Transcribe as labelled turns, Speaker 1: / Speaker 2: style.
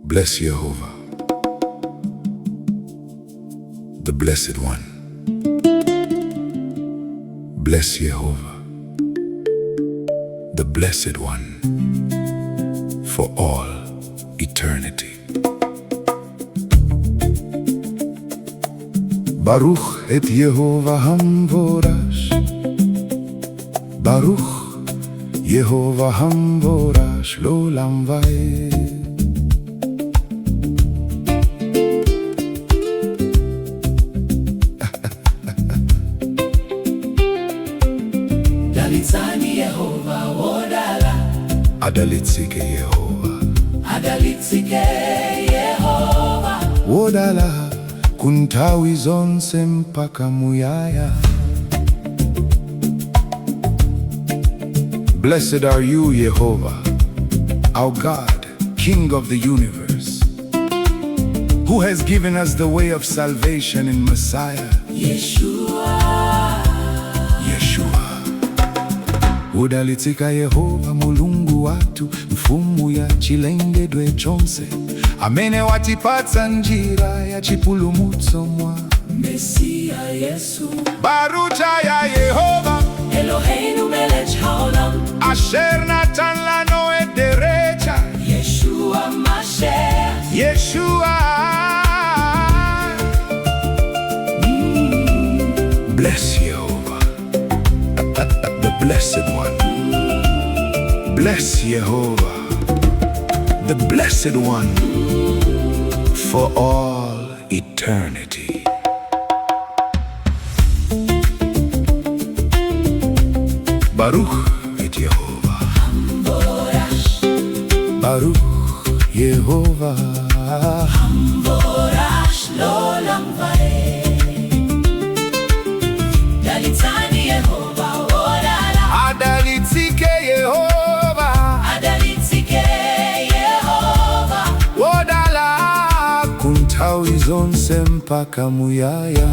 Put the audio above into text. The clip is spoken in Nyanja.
Speaker 1: Bless Yehovah, the Blessed One. Bless Yehovah, the Blessed One, for all eternity. Baruch Yehovah ha-m'vo-rahch. Baruch Yehovah ha-m'vo-rahch l'olam va'ed.
Speaker 2: Dalitsani Yehova, Wodala.
Speaker 1: Adalitsike Yehova,
Speaker 2: Adalitsike Yehova.
Speaker 1: Wodala, nthawi zonse mpaka muyaya. Blessed are you, Yehovah, our God, King of the universe, who has given us the way of salvation in Messiah
Speaker 2: Yeshua.
Speaker 1: Dalitsike Yehova, mulungu watu, mfumu ya chilengedwe chonse, amene watipatsa njira ya chipulumutso mwa
Speaker 2: Messiah Yeshua.
Speaker 1: Baruch Yehovah,
Speaker 2: Eloheinu melech haolam.
Speaker 1: asher natan lano et derecha.
Speaker 2: Yeshua Mashiach.
Speaker 1: Yeshua. Bless Yehovah, the Blessed One. Bless Yehovah, the Blessed One, for all eternity. Baruch Yehovah, Baruch Yehovah,
Speaker 2: ha-m'vo-rahch l'olam va'ed. Dalitsani Yehova, Wodala.
Speaker 1: Adalitsike Yehova,
Speaker 2: Adalitsike Yehova.
Speaker 1: Wodala, nthawi zonse mpaka muyaya.